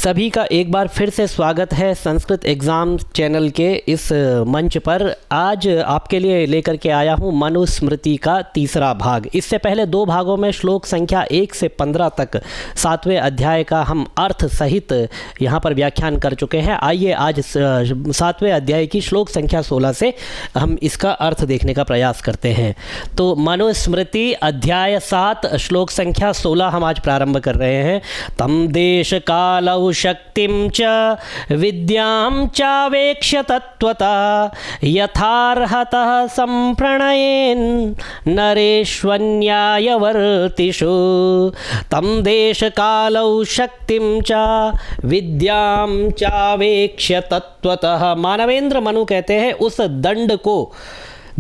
सभी का एक बार फिर से स्वागत है संस्कृत एग्ज़ाम चैनल के इस मंच पर। आज आपके लिए लेकर के आया हूँ मनुस्मृति का तीसरा भाग। इससे पहले दो भागों में श्लोक संख्या 1 से 15 तक 7वें अध्याय का हम अर्थ सहित यहाँ पर व्याख्यान कर चुके हैं। आइए आज 7वें अध्याय की श्लोक संख्या 16 से हम इसका अर्थ देखने का प्रयास करते हैं। तो मनुस्मृति अध्याय 7 श्लोक संख्या 16 हम आज प्रारंभ कर रहे हैं। तम देश कालौ शक्तिं च विद्यां चावेक्ष्य तत्त्वतः यथार्हतः संप्रणयेन् नरेष्वन्यायवर्तिषु। तम देश कालौ शक्तिं च विद्यां चावेक्ष्य तत्त्वतः। मानवेंद्र मनु कहते हैं उस दंड को,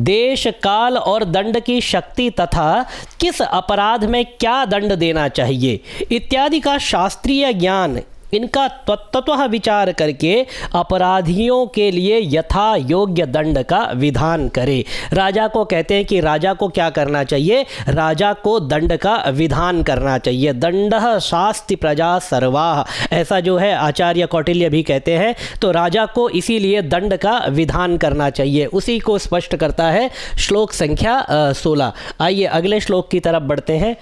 देश काल और दंड की शक्ति तथा किस अपराध में क्या दंड देना चाहिए इत्यादि का शास्त्रीय ज्ञान, इनका तत्वतः विचार करके अपराधियों के लिए यथा योग्य दंड का विधान करे। राजा को कहते हैं कि राजा को क्या करना चाहिए, राजा को दंड का विधान करना चाहिए। दंडः शास्ति प्रजा सर्वाः, ऐसा जो है आचार्य कौटिल्य भी कहते हैं। तो राजा को इसीलिए दंड का विधान करना चाहिए, उसी को स्पष्ट करता है श्लोक संख्या 16। आइए अगले श्लोक की तरफ बढ़ते हैं।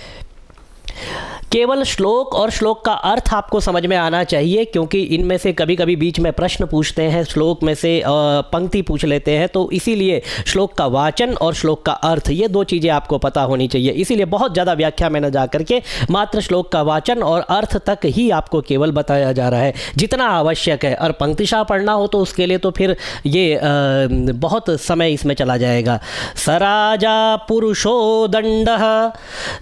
केवल श्लोक और श्लोक का अर्थ आपको समझ में आना चाहिए, क्योंकि इनमें से कभी कभी बीच में प्रश्न पूछते हैं, श्लोक में से पंक्ति पूछ लेते हैं। तो इसीलिए श्लोक का वाचन और श्लोक का अर्थ, ये दो चीज़ें आपको पता होनी चाहिए। इसीलिए बहुत ज़्यादा व्याख्या में न जा करके मात्र श्लोक का वाचन और अर्थ तक ही आपको केवल बताया जा रहा है, जितना आवश्यक है। और पंक्तिशः पढ़ना हो तो उसके लिए तो फिर ये बहुत समय इसमें चला जाएगा। सराजा पुरुषो दंडः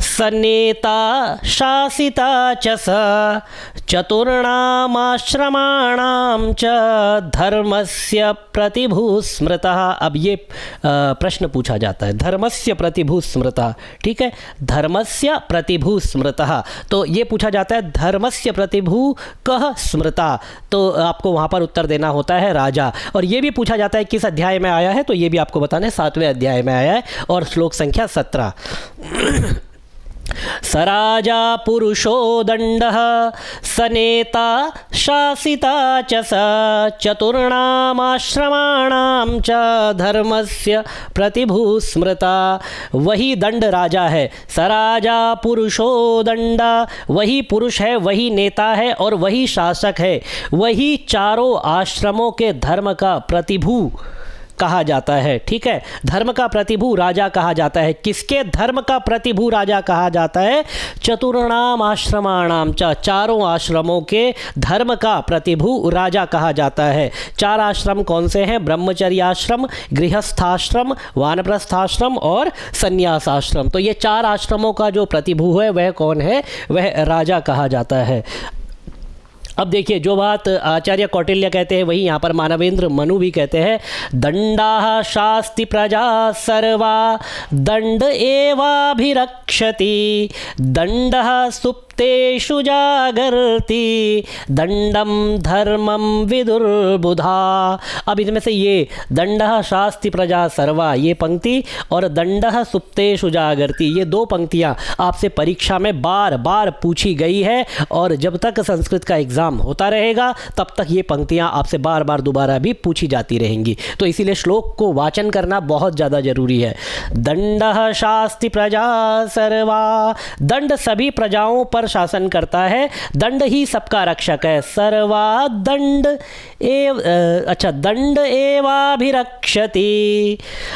सनेता शासिता च स चतुर्णामाश्रमाणां च धर्मस्य प्रतिभूस्मृतः। अब ये प्रश्न पूछा जाता है, धर्मस्य प्रतिभूस्मृतः, ठीक है, धर्मस्य प्रतिभूस्मृतः। तो ये पूछा जाता है धर्मस्य प्रतिभू कः स्मृता, तो आपको वहाँ पर उत्तर देना होता है राजा। और ये भी पूछा जाता है किस अध्याय में आया है, तो ये भी आपको बताना है 7वें अध्याय में आया है और श्लोक संख्या 17। सराजा पुरुषो दंडः सनेता शासिता च स चतुर्णामाश्रमाणां च धर्मस्य प्रतिभूस्मृता। वही दंड राजा है, सराजा पुरुषो दंडा, वही पुरुष है, वही नेता है और वही शासक है, वही चारों आश्रमों के धर्म का प्रतिभू कहा जाता है। ठीक है, धर्म का प्रतिभू राजा कहा जाता है। किसके धर्म का प्रतिभू राजा कहा जाता है? चतुर्णाम आश्रमाणाम च, चारों आश्रमों के धर्म का प्रतिभू राजा कहा जाता है। चार आश्रम कौन से हैं? ब्रह्मचर्याश्रम, गृहस्थाश्रम, वानप्रस्थाश्रम और संन्यासाश्रम। तो ये चार आश्रमों का जो प्रतिभू है वह कौन है? वह राजा कहा जाता है। अब देखिए, जो बात आचार्य कौटिल्य कहते हैं वही यहाँ पर मानवेंद्र मनु भी कहते हैं। दंडाः शास्ति प्रजा सर्वा दंड एवाभिरक्षति दंडः सुप्तेषु जागर्ति दंडम धर्मम विदुर्बुधा। अब इसमें से ये दंडः शास्ति प्रजा सर्वा ये पंक्ति और दंडः सुप्तेषु जागर्ति ये दो पंक्तियाँ आपसे परीक्षा में बार बार पूछी गई है, और जब तक संस्कृत का एग्जाम होता रहेगा तब तक ये पंक्तियां आपसे बार बार दोबारा भी पूछी जाती रहेंगी। तो इसीलिए श्लोक को वाचन करना बहुत ज़्यादा जरूरी है। दंडः शास्ति प्रजा सर्वा, दंड सभी प्रजाओं पर शासन करता है, दंड ही सबका रक्षक है। सर्वा दंड दंड एवाभिरक्षति,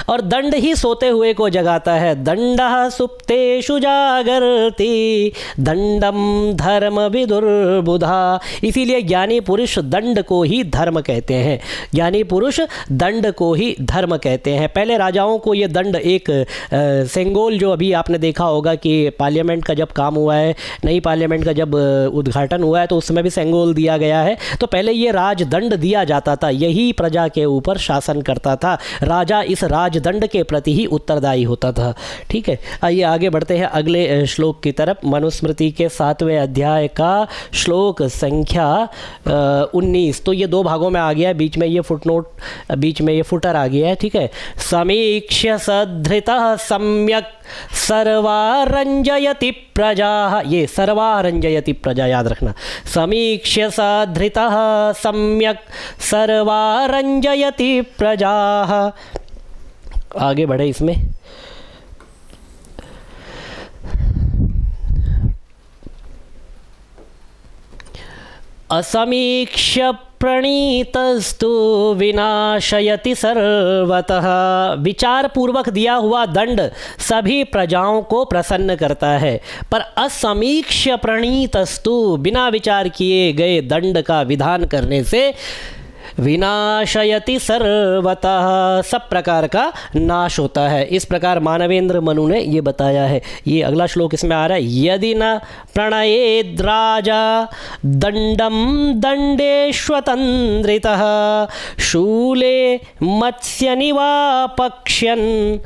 और दंड ही सोते हुए को जगाता है। दंडः सुप्तेषु जागर्ति दंडम धर्म विदुर्बुधा। इसीलिए ज्ञानी पुरुष दंड को ही धर्म कहते हैं, ज्ञानी पुरुष दंड को ही धर्म कहते हैं। पहले राजाओं को ये दंड एक सेंगोल, जो अभी आपने देखा होगा कि पार्लियामेंट का जब काम हुआ है, नई पार्लियामेंट का जब उद्घाटन हुआ है तो उसमें भी सेंगोल दिया गया है। तो पहले ये राजदंड दिया जाता था, यही प्रजा के ऊपर शासन करता था। राजा इस राजदंड के प्रति ही उत्तरदायी होता था। ठीक है, आइए आगे बढ़ते हैं अगले श्लोक की तरफ। मनुस्मृति के 7वें अध्याय का श्लोक संख्या 19। तो ये दो भागों में आ गया है, बीच में ये फुटनोट, बीच में ये फुटर आ गया है। ठीक है, समीक्ष्य सधृतः सम्यक सर्वा रंजयति प्रजा, ये सर्वा रंजयति प्रजा याद रखना। समीक्ष्य स धृतः सम्यक सर्वा रंजयति प्रजा। आगे बढ़े इसमें। असमीक्ष्य प्रणीतस्तु विनाशयति सर्वतः, विचार पूर्वक दिया हुआ दंड सभी प्रजाओं को प्रसन्न करता है, पर असमीक्ष्य प्रणीतस्तु, बिना विचार किए गए दंड का विधान करने से विनाशयति सर्वतः, सब प्रकार का नाश होता है। इस प्रकार मानवेंद्र मनु ने ये बताया है। ये अगला श्लोक इसमें आ रहा है। यदि न प्रणयेद् राजा दंडम दंडेष्वतंद्रितः शूले मत्स्य निवापक्ष्यन्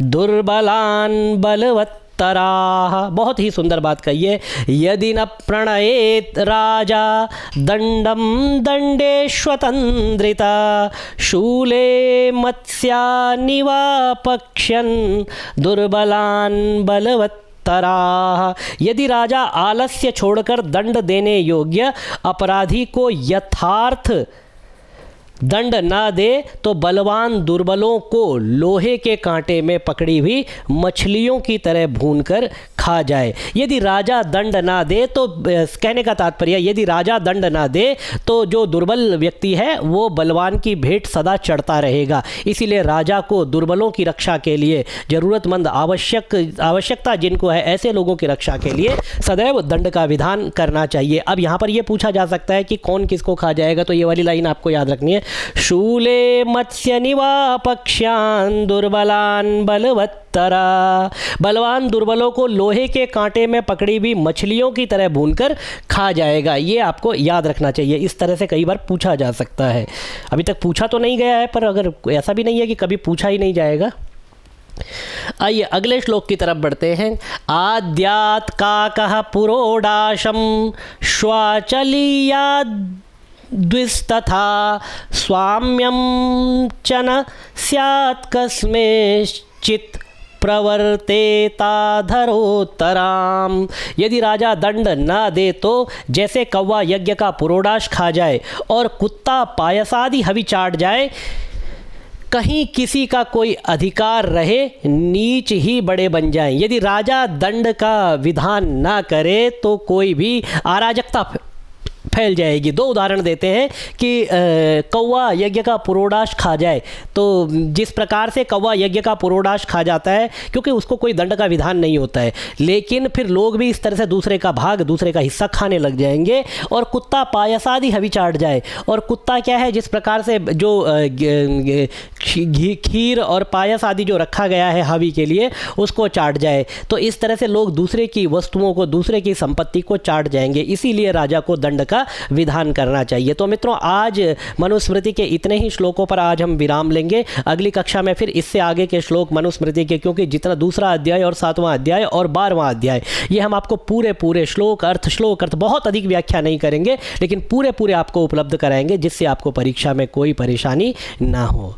दुर्बलान् बलवत् तराह। बहुत ही सुंदर बात कही है। यदि न प्रणयेत राजा दंडम दंडेष्वतंद्रिता शूले मत्स्या निवापक्ष्यन् दुर्बलान् बलवत्तराः। यदि राजा आलस्य छोड़कर दंड देने योग्य अपराधी को यथार्थ दंड ना दे तो बलवान दुर्बलों को लोहे के कांटे में पकड़ी हुई मछलियों की तरह भूनकर खा जाए। यदि राजा दंड ना दे तो कहने का तात्पर्य, यदि राजा दंड ना दे तो जो दुर्बल व्यक्ति है वो बलवान की भेंट सदा चढ़ता रहेगा। इसीलिए राजा को दुर्बलों की रक्षा के लिए, ज़रूरतमंद आवश्यकता जिनको है ऐसे लोगों की रक्षा के लिए सदैव दंड का विधान करना चाहिए। अब यहाँ पर यह पूछा जा सकता है कि कौन किसको खा जाएगा, तो ये वाली लाइन आपको याद रखनी है। शूले मत्स्य निवापक्ष्यान् दुर्बलान् बलवत्तरा, बलवान दुर्बलों को लोहे के कांटे में पकड़ी हुई मछलियों की तरह भूनकर खा जाएगा। ये आपको याद रखना चाहिए। इस तरह से कई बार पूछा जा सकता है। अभी तक पूछा तो नहीं गया है, पर अगर ऐसा भी नहीं है कि कभी पूछा ही नहीं जाएगा। आइए अगले श्लोक की तरफ बढ़ते हैं। आद्यात् काकः पुरोडाशम श्वाचलीयाद् द्विस्तथा स्वाम्यं च न स्यात् कस्मैश्चित् प्रवर्तेताधरोत्तराम। यदि राजा दंड न दे तो जैसे कौवा यज्ञ का पुरोडाश खा जाए और कुत्ता पायसादि हवि चाट जाए, कहीं किसी का कोई अधिकार रहे, नीच ही बड़े बन जाएं। यदि राजा दंड का विधान ना करे तो कोई भी अराजकता फैल जाएगी। दो उदाहरण देते हैं कि कौवा यज्ञ का पुरोडाश खा जाए, तो जिस प्रकार से कौवा यज्ञ का पुरोडाश खा जाता है क्योंकि उसको कोई दंड का विधान नहीं होता है, लेकिन फिर लोग भी इस तरह से दूसरे का भाग, दूसरे का हिस्सा खाने लग जाएंगे। और कुत्ता पायसादि हवि चाट जाए, और कुत्ता क्या है, जिस प्रकार से जो खीर और पायस आदि जो रखा गया है हवि के लिए उसको चाट जाए, तो इस तरह से लोग दूसरे की वस्तुओं को, दूसरे की संपत्ति को चाट जाएंगे। इसीलिए राजा को दंड का विधान करना चाहिए। तो मित्रों, आज मनुस्मृति के इतने ही श्लोकों पर आज हम विराम लेंगे। अगली कक्षा में फिर इससे आगे के श्लोक मनुस्मृति के, क्योंकि जितना दूसरा अध्याय और 7वां अध्याय और 12वां अध्याय, ये हम आपको पूरे श्लोक अर्थ बहुत अधिक व्याख्या नहीं करेंगे, लेकिन पूरे आपको उपलब्ध कराएंगे, जिससे आपको परीक्षा में कोई परेशानी ना हो।